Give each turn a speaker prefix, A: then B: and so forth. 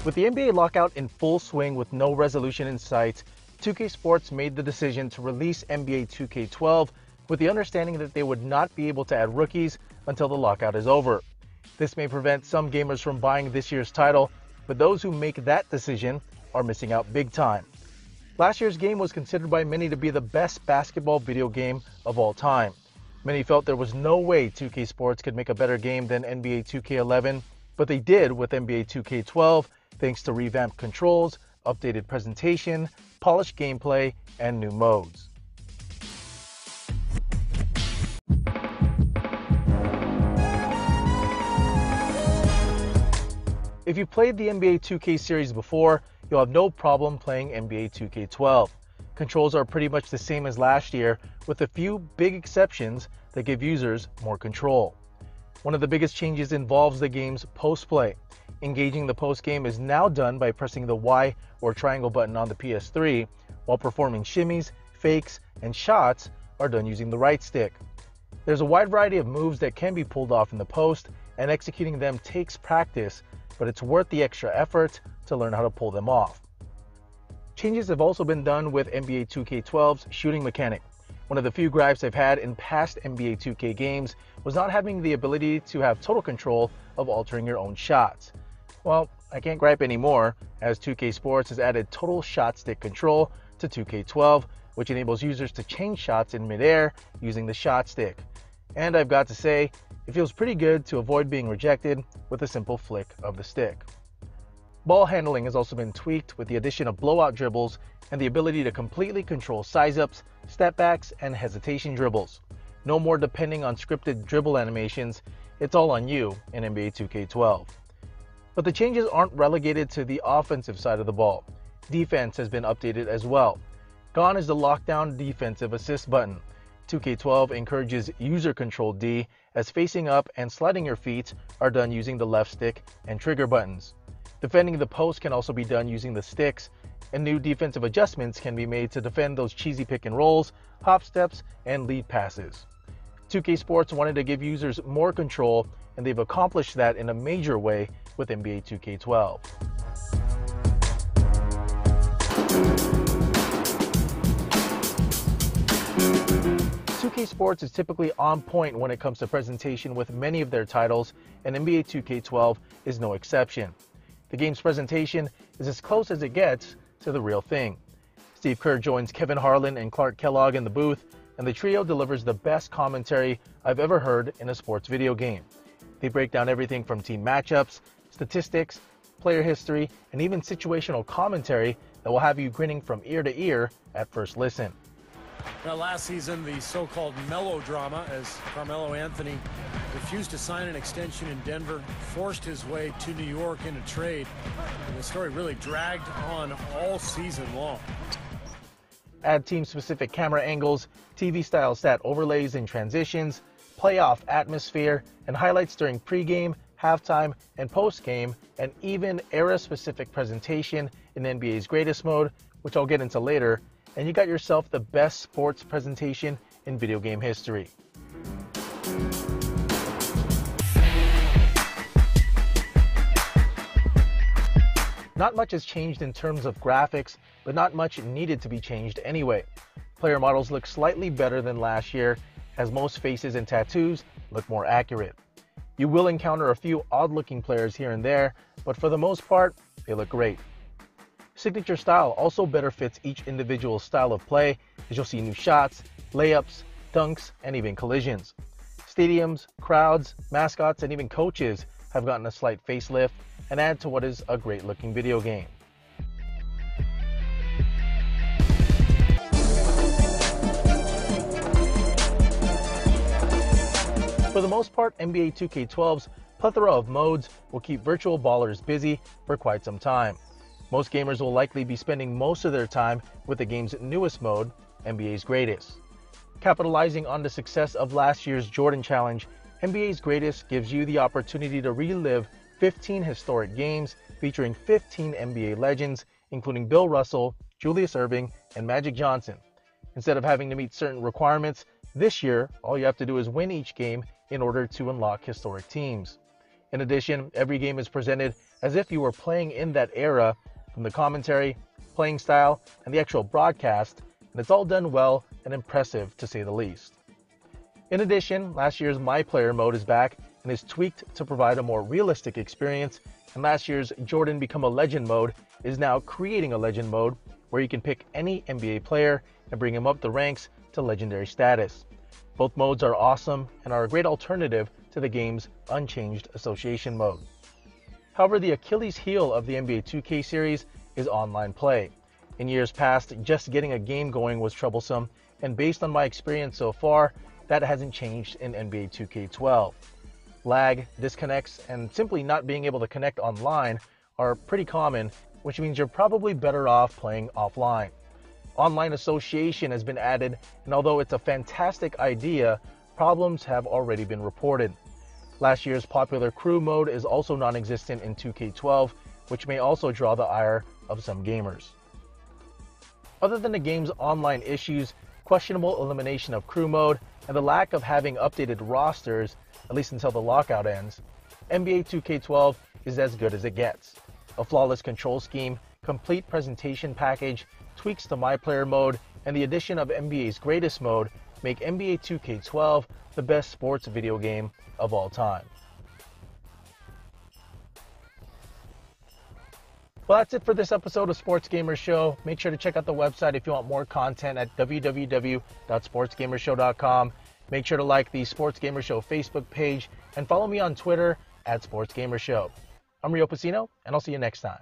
A: With the NBA lockout in full swing with no resolution in sight, 2K Sports made the decision to release NBA 2K12 with the understanding that they would not be able to add rookies until the lockout is over. This may prevent some gamers from buying this year's title, but those who make that decision are missing out big time. Last year's game was considered by many to be the best basketball video game of all time. Many felt there was no way 2K Sports could make a better game than NBA 2K11, but they did with NBA 2K12 thanks to revamped controls, updated presentation, polished gameplay, and new modes. If you played the NBA 2K series before, you'll have no problem playing NBA 2K12. Controls are pretty much the same as last year, with a few big exceptions that give users more control. One of the biggest changes involves the game's post-play. Engaging the post-game is now done by pressing the Y or triangle button on the PS3, while performing shimmies, fakes, and shots are done using the right stick. There's a wide variety of moves that can be pulled off in the post, and executing them takes practice, but it's worth the extra effort to learn how to pull them off. Changes have also been done with NBA 2K12's shooting mechanic. One of the few gripes I've had in past NBA 2K games was not having the ability to have total control of altering your own shots. Well, I can't gripe anymore, as 2K Sports has added total shot stick control to 2K12, which enables users to change shots in midair using the shot stick. And I've got to say, it feels pretty good to avoid being rejected with a simple flick of the stick. Ball handling has also been tweaked with the addition of blowout dribbles and the ability to completely control size-ups, step-backs, and hesitation dribbles. No more depending on scripted dribble animations, it's all on you in NBA 2K12. But the changes aren't relegated to the offensive side of the ball. Defense has been updated as well. Gone is the lockdown defensive assist button. 2K12 encourages user-controlled D, as facing up and sliding your feet are done using the left stick and trigger buttons. Defending the post can also be done using the sticks, and new defensive adjustments can be made to defend those cheesy pick and rolls, hop steps, and lead passes. 2K Sports wanted to give users more control, and they've accomplished that in a major way with NBA 2K12. 2K Sports is typically on point when it comes to presentation with many of their titles, and NBA 2K12 is no exception. The game's presentation is as close as it gets to the real thing. Steve Kerr joins Kevin Harlan and Clark Kellogg in the booth, and the trio delivers the best commentary I've ever heard in a sports video game. They break down everything from team matchups, statistics, player history, and even situational commentary that will have you grinning from ear to ear at first listen.
B: Now, last season, the so-called melodrama, as Carmelo Anthony refused to sign an extension in Denver, forced his way to New York in a trade, and the story really dragged on all season long.
A: Add team-specific camera angles, TV-style stat overlays and transitions, playoff atmosphere, and highlights during pregame, halftime, and postgame, and even era-specific presentation in NBA's greatest mode, which I'll get into later, and you got yourself the best sports presentation in video game history. Not much has changed in terms of graphics, but not much needed to be changed anyway. Player models look slightly better than last year, as most faces and tattoos look more accurate. You will encounter a few odd-looking players here and there, but for the most part, they look great. Signature style also better fits each individual style of play, as you'll see new shots, layups, dunks, and even collisions. Stadiums, crowds, mascots, and even coaches have gotten a slight facelift and add to what is a great-looking video game. For the most part, NBA 2K12's plethora of modes will keep virtual ballers busy for quite some time. Most gamers will likely be spending most of their time with the game's newest mode, NBA's Greatest. Capitalizing on the success of last year's Jordan Challenge, NBA's Greatest gives you the opportunity to relive 15 historic games featuring 15 NBA legends, including Bill Russell, Julius Erving, and Magic Johnson. Instead of having to meet certain requirements, this year, all you have to do is win each game in order to unlock historic teams. In addition, every game is presented as if you were playing in that era from the commentary, playing style, and the actual broadcast, and it's all done well and impressive to say the least. In addition, last year's My Player mode is back and is tweaked to provide a more realistic experience, and last year's Jordan Become a Legend mode is now Creating a Legend mode, where you can pick any NBA player and bring him up the ranks to legendary status. Both modes are awesome and are a great alternative to the game's unchanged association mode. However, the Achilles heel of the NBA 2K series is online play. In years past, just getting a game going was troublesome, and based on my experience so far, that hasn't changed in NBA 2K12. Lag, disconnects, and simply not being able to connect online are pretty common, which means you're probably better off playing offline. Online association has been added, and although it's a fantastic idea, problems have already been reported. Last year's popular crew mode is also non-existent in 2K12, which may also draw the ire of some gamers. Other than the game's online issues, questionable elimination of crew mode, and the lack of having updated rosters, at least until the lockout ends, NBA 2K12 is as good as it gets. A flawless control scheme, complete presentation package, tweaks to My Player mode, and the addition of NBA's Greatest mode make NBA 2K12 the best sports video game of all time. Well, that's it for this episode of Sports Gamer Show. Make sure to check out the website if you want more content at www.sportsgamershow.com. Make sure to like the Sports Gamer Show Facebook page and follow me on Twitter at Sports Gamer Show. I'm Rio Pacino, and I'll see you next time.